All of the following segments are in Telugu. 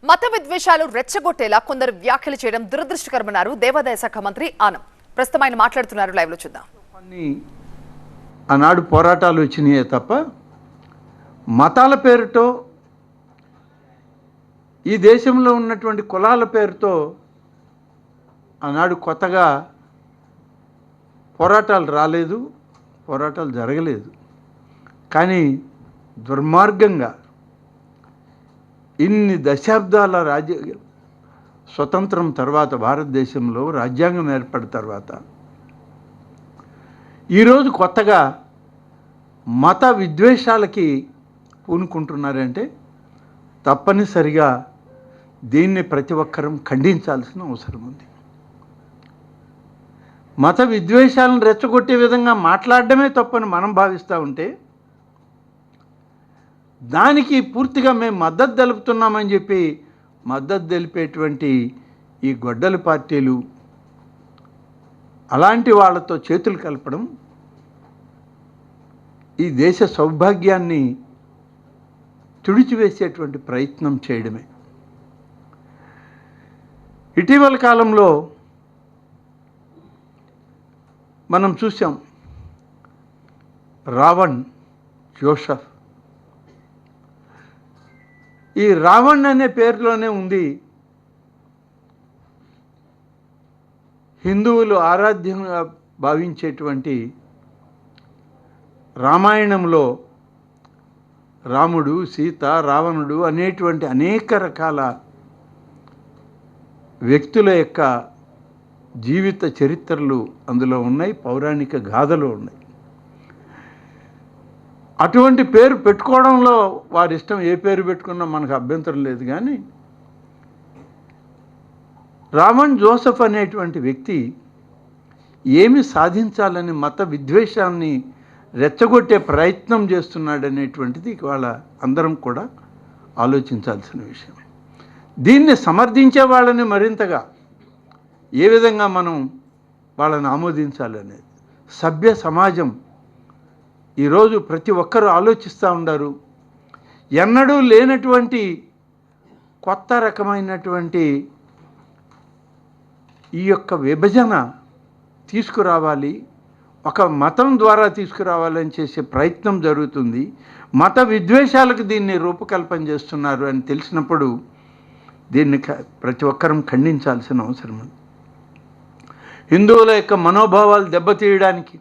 మత విద్వేషాలు రెచ్చగొట్టేలా కొందరు వ్యాఖ్యలు చేయడం దురదృష్టకరమన్నారు దేవాదాయ శాఖ మంత్రి ఆనం. ప్రస్తుతం ఆయన మాట్లాడుతున్నారు. లైవ్ లో చూద్దాం. ఆనాడు పోరాటాలు వచ్చినాయే తప్ప మతాల పేరుతో ఈ దేశంలో ఉన్నటువంటి కులాల పేరుతో ఆనాడు కొత్తగా పోరాటాలు రాలేదు, పోరాటాలు జరగలేదు. కానీ దుర్మార్గంగా ఇన్ని దశాబ్దాల స్వతంత్రం తర్వాత భారతదేశంలో రాజ్యాంగం ఏర్పడిన తర్వాత ఈరోజు కొత్తగా మత విద్వేషాలకి పూనుకుంటున్నారంటే తప్పనిసరిగా దీన్ని ప్రతి ఒక్కరం ఖండించాల్సిన అవసరం ఉంది. మత విద్వేషాలను రెచ్చగొట్టే విధంగా మాట్లాడడమే తప్పని మనం భావిస్తూ ఉంటే దానికి పూర్తిగా మేము మద్దతు తెలుపుతున్నామని చెప్పి మద్దతు తెలిపేటువంటి ఈ గొడ్డలి పార్టీలు అలాంటి వాళ్ళతో చేతులు కలపడం ఈ దేశ సౌభాగ్యాన్ని తుడిచివేసేటువంటి ప్రయత్నం చేయడమే. ఇటీవల కాలంలో మనం చూసాం, రావణ్ జోసెఫ్. ఈ రావణ్ అనే పేరులోనే ఉంది హిందువులు ఆరాధ్యంగా భావించేటువంటి రామాయణంలో రాముడు, సీత, రావణుడు అనేటువంటి అనేక రకాల వ్యక్తుల యొక్క జీవిత చరిత్రలు అందులో ఉన్నాయి, పౌరాణిక గాథలు ఉన్నాయి. అటువంటి పేరు పెట్టుకోవడంలో వారి ఇష్టం, ఏ పేరు పెట్టుకున్నా మనకు అభ్యంతరం లేదు. కానీ రావణ్ జోసెఫ్ అనేటువంటి వ్యక్తి ఏమి సాధించాలని మత విద్వేషాన్ని రెచ్చగొట్టే ప్రయత్నం చేస్తున్నాడనేటువంటిది ఇవాళ అందరం కూడా ఆలోచించాల్సిన విషయం. దీన్ని సమర్థించే వాళ్ళని మరింతగా ఏ విధంగా మనం వాళ్ళని ఆమోదించాలనేది సభ్య సమాజం ఈరోజు ప్రతి ఒక్కరూ ఆలోచిస్తూ ఉన్నారు. ఎన్నడూ లేనటువంటి కొత్త రకమైనటువంటి ఈ యొక్క విభజన తీసుకురావాలి, ఒక మతం ద్వారా తీసుకురావాలని చేసే ప్రయత్నం జరుగుతుంది. మత విద్వేషాలకు దీన్ని రూపకల్పన చేస్తున్నారు అని తెలిసినప్పుడు దీన్ని ప్రతి ఒక్కరం ఖండించాల్సిన అవసరం ఉంది. హిందువుల యొక్క మనోభావాలు దెబ్బతీయడానికి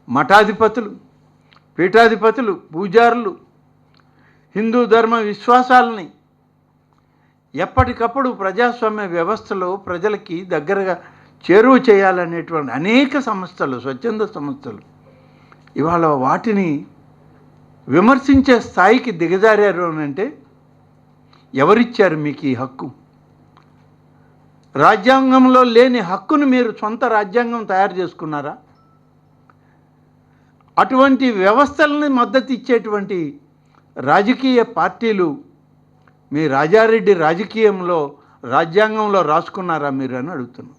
మఠాధిపతులు, పీఠాధిపతులు, పూజారులు హిందూ ధర్మ విశ్వాసాలని ఎప్పటికప్పుడు ప్రజాస్వామ్య వ్యవస్థలో ప్రజలకి దగ్గరగా చేరువ చేయాలనేటువంటి అనేక సంస్థలు, స్వచ్ఛంద సంస్థలు ఇవాళ వాటిని విమర్శించే స్థాయికి దిగజారారు అని అంటే ఎవరిచ్చారు మీకు ఈ హక్కు? రాజ్యాంగంలో లేని హక్కును మీరు సొంత రాజ్యాంగం తయారు చేసుకున్నారా? అటువంటి వ్యవస్థలని మద్దతు ఇచ్చేటువంటి రాజకీయ పార్టీలు మీ రాజారెడ్డి రాజకీయంలో రాజ్యాంగంలో రాసుకున్నారా మీరు అని అడుగుతున్నాం.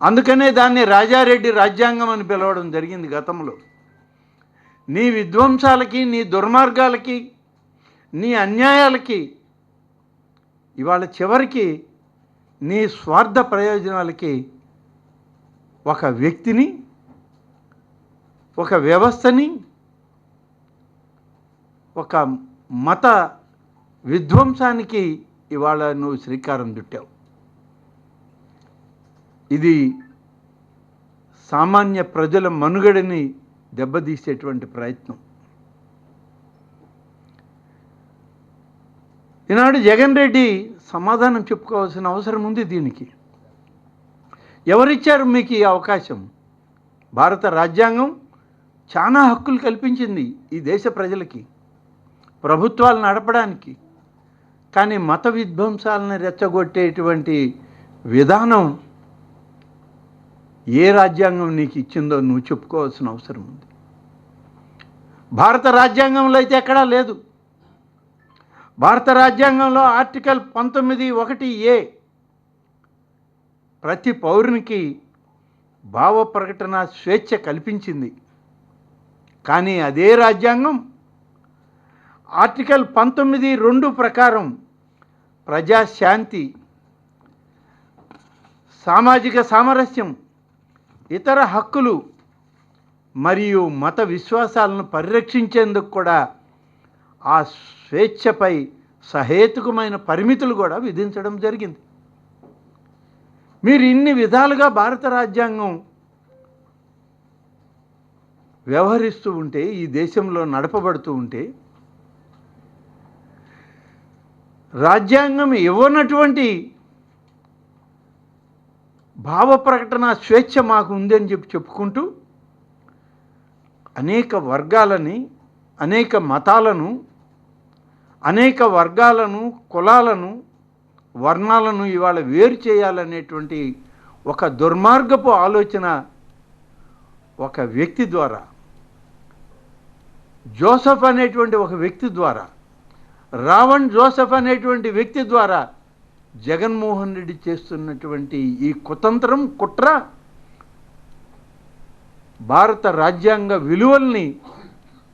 అందుకనే దాన్ని రాజారెడ్డి రాజ్యాంగం అని పిలవడం జరిగింది గతంలో. నీ విధ్వంసాలకి, నీ దుర్మార్గాలకి, నీ అన్యాయాలకి, ఇవాళ చివరికి నీ స్వార్థ ప్రయోజనాలకి ఒక వ్యక్తిని, ఒక వ్యవస్థని, ఒక మత విధ్వంసానికి ఇవాళ నువ్వు శ్రీకారం చుట్టావు. ఇది సామాన్య ప్రజల మనుగడని దెబ్బతీసేటువంటి ప్రయత్నం. ఈనాడు జగన్ రెడ్డి సమాధానం చెప్పుకోవాల్సిన అవసరం ఉంది దీనికి. ఎవరిచ్చారు మీకు ఈ అవకాశం? భారత రాజ్యాంగం చాలా హక్కులు కల్పించింది ఈ దేశ ప్రజలకి, ప్రభుత్వాలు నడపడానికి. కానీ మత విధ్వంసాలను రెచ్చగొట్టేటువంటి విధానం ఏ రాజ్యాంగం నీకు ఇచ్చిందో నువ్వు చెప్పుకోవాల్సిన అవసరం ఉంది. భారత రాజ్యాంగంలో అయితే ఎక్కడా లేదు. భారత రాజ్యాంగంలో ఆర్టికల్ 19(1)(a) ప్రతి పౌరునికి భావ ప్రకటన స్వేచ్ఛ కల్పించింది. కానీ అదే రాజ్యాంగం ఆర్టికల్ 19(2) ప్రకారం ప్రజాశాంతి, సామాజిక సామరస్యం, ఇతర హక్కులు మరియు మత విశ్వాసాలను పరిరక్షించేందుకు కూడా ఆ స్వేచ్ఛపై సహేతుకమైన పరిమితులు కూడా విధించడం జరిగింది. మీరు ఇన్ని విధాలుగా భారత రాజ్యాంగం వ్యవహరిస్తూ ఉంటే, ఈ దేశంలో నడపబడుతూ ఉంటే, రాజ్యాంగం ఇవ్వనటువంటి భావ ప్రకటన స్వేచ్ఛ మాకు ఉందని చెప్పుకుంటూ అనేక వర్గాలని, అనేక మతాలను, అనేక వర్గాలను, కులాలను, వర్ణాలను ఇవాళ వేరు చేయాలనేటువంటి ఒక దుర్మార్గపు ఆలోచన ఒక వ్యక్తి ద్వారా, జోసెఫ్ అనేటువంటి ఒక వ్యక్తి ద్వారా, రావణ్ జోసెఫ్ అనేటువంటి వ్యక్తి ద్వారా జగన్మోహన్ రెడ్డి చేస్తున్నటువంటి ఈ కుతంత్రం, కుట్ర భారత రాజ్యాంగ విలువల్ని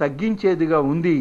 తగ్గించేదిగా ఉంది.